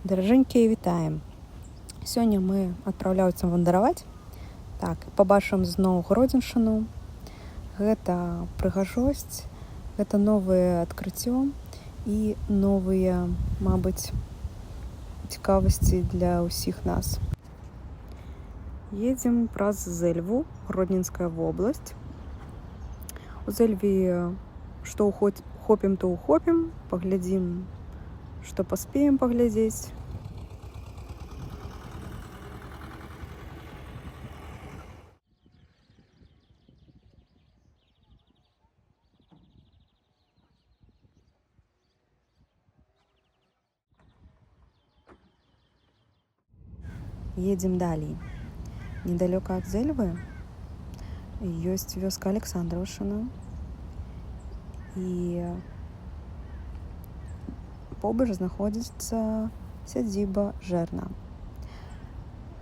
Даражэнькія, вітаем! Сёння мы адпраўляемся вандраваць. Так, пабачым зноў Гродзеншчыну. Гэта прыгажосць, гэта новае адкрыццё і новыя, мабыць, цікавасці для ўсіх нас. Едзем праз Зэльву, Гродненская вобласць. У Зэльве што хопім, то ухопім, паглядзім, што паспеем паглядзець. Едзем далей. Недалёка ад Зэльвы ёсць вёска Александраўшчына. І побач знаходзіцца сядзіба Жэрна.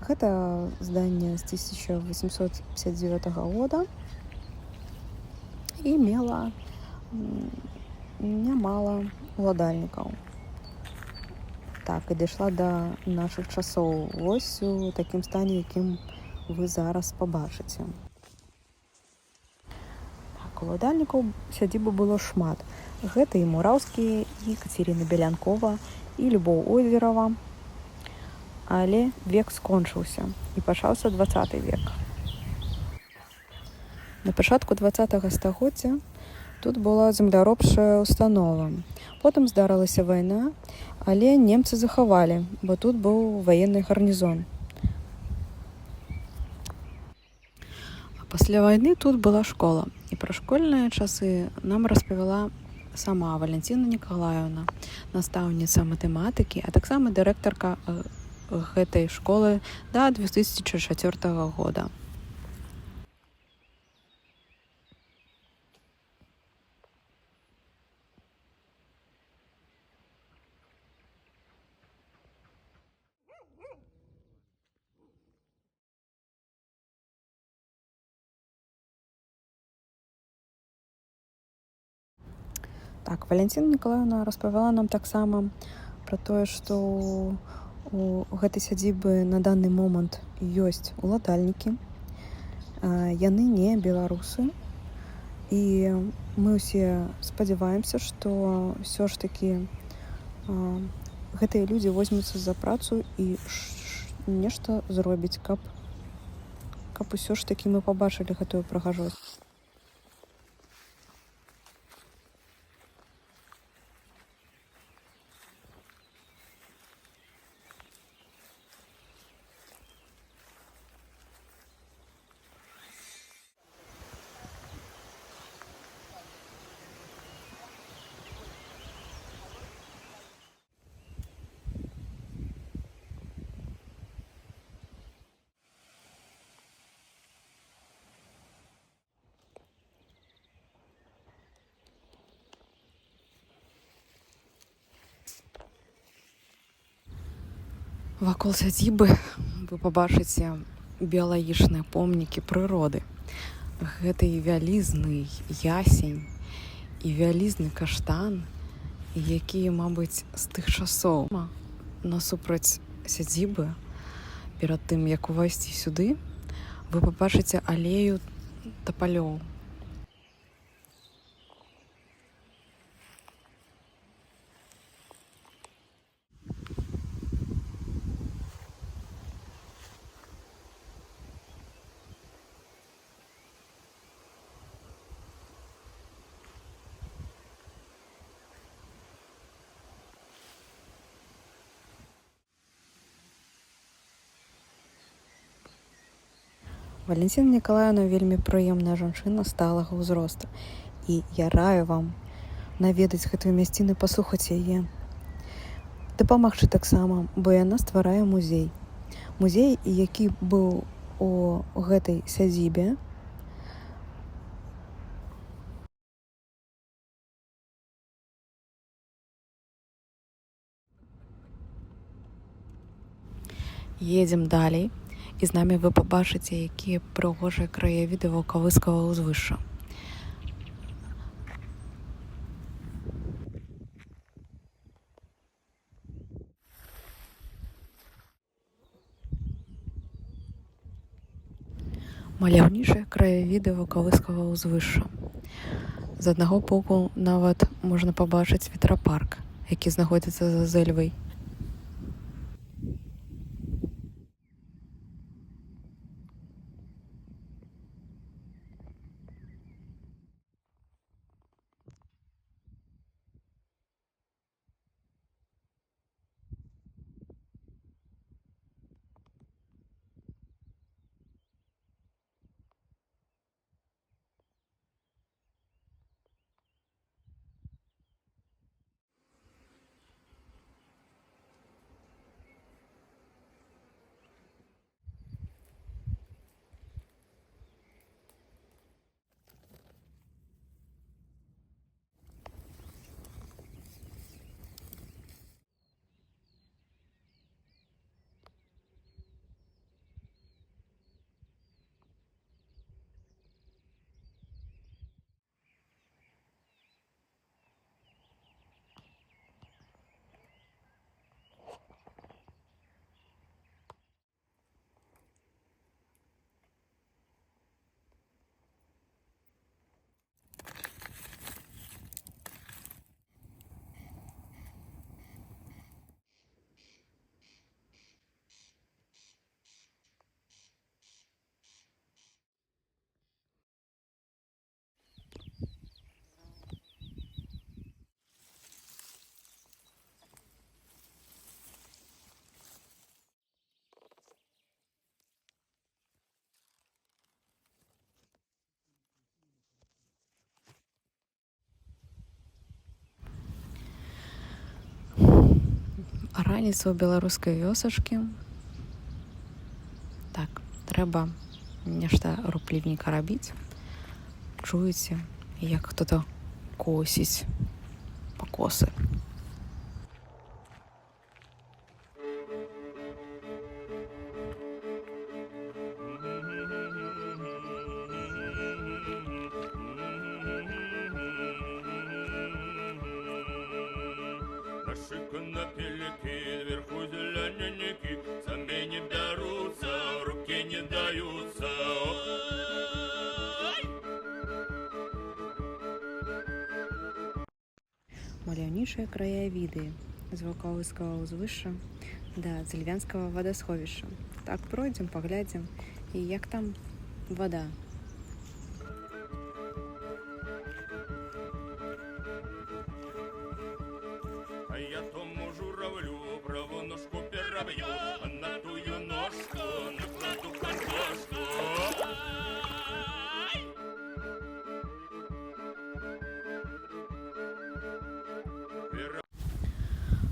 Гэта зданне з 1859 года і мела нямала уладальнікаў. Так, і дайшла да нашых часоў. Вось у такім стане, якім вы зараз пабачыце. Так, уладальнікаў сядзібы было шмат. Гэта і Мураўскі, і Кацярына Белянкова, і Любоў Озерава. Але век скончыўся, і пачаўся 20 век. На пачатку 20-го стагоддзя тут была земляробчая установа. Потым здарылася вайна, але немцы захавалі, бо тут быў ваенны гарнізон. А пасля вайны тут была школа. І пра школьныя часы нам распавяла сама Валентина Николаевна, настаўніца матэматыкі, а таксама дырэктарка гэтай школы да 2004 года. Так, Валентина Николаевна распавяла нам таксама пра тое, што у гэтай сядзібы на данный момант ёсць уладальнікі. Яны не беларусы. І мы ўсе спадзяваемся, што ўсё ж такі гэтыя людзі возьмуцца за працу і нешта зробіць, каб усё ж такі мы пабачылі гэтую прыгажосць. Вакол сядзібы вы пабачыце біялагічныя помнікі прыроды. Гэта і вялізны ясень, і вялізны каштан, які, мабыць, з тых часоў. Насупраць сядзібы, перад тым, як увайсці сюды, вы пабачыце алею тапалёў. Валентина Николаевна вельмі прыемная жанчына сталага ўзросту. І я раю вам наведаць гэтую мясціну, паслухаць яе. Дапамагчы таксама, бо яна стварае музей. Музей, які быў у гэтай сядзібе. Едзем далей. І з намі вы пабачыце, якія прыгожыя краявіды вулкавыскага ўзвышша. Маляўнічыя краявіды вулкавыскага ўзвышша. З аднаго боку нават можна пабачыць ветрапарк, які знаходзіцца за зэльвай. Раніца ў беларускай вёсачкі. Так, трэба нешта руплівенька рабіць. Чуеце, як хто-то косіць пакосы. Наши конопелики, вверху зелененники, сами не берутся, в руки не даются. Ой! Маляўнічыя краявіды з вулкавыскага ўзвышша да Зельвянскага вадасховішча. Так пройдзем, паглядзім, і як там вада. А я тому журавлю праву ножку перебью, а на тую ножку накладу картошку. Ай!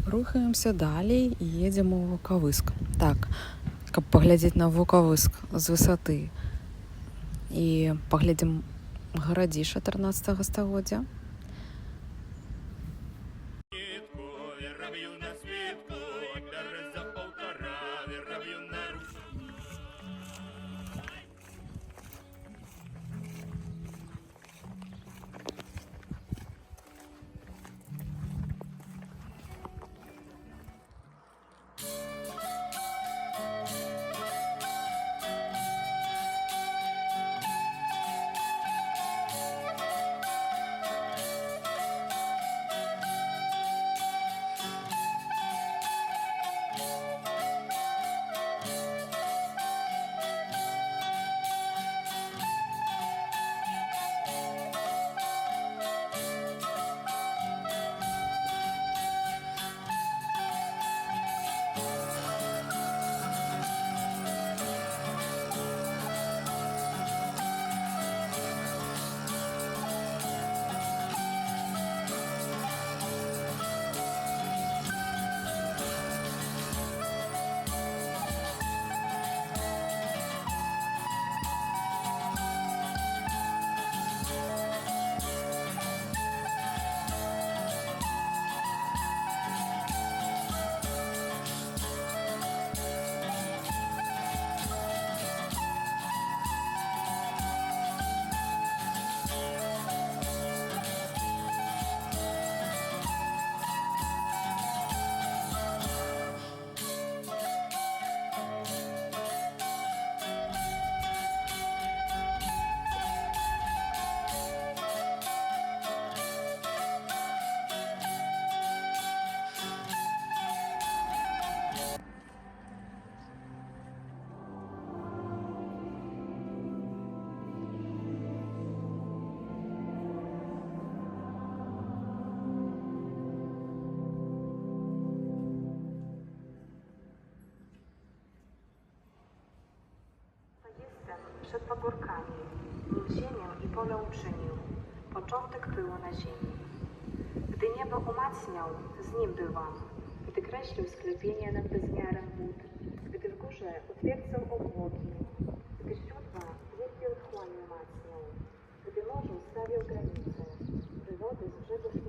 Рухаемся далей і едзем у Вулкавыск. Так, каб паглядзець на Вулкавыск з высоты і паглядзім гарадзішча 13 стагоддзя. Вераб'ю на світку, береза полтора, вераб'ю на руку. początek było na ziemi. Gdy niebo umacniał, z nim byłam. Gdy kreślił sklepienie nad bezmiarem wód, gdy w górze utwierdzał obłoki, gdy źródła wielkiej otchłani umacniał, gdy morzu stawiał granice, by wody z brzegów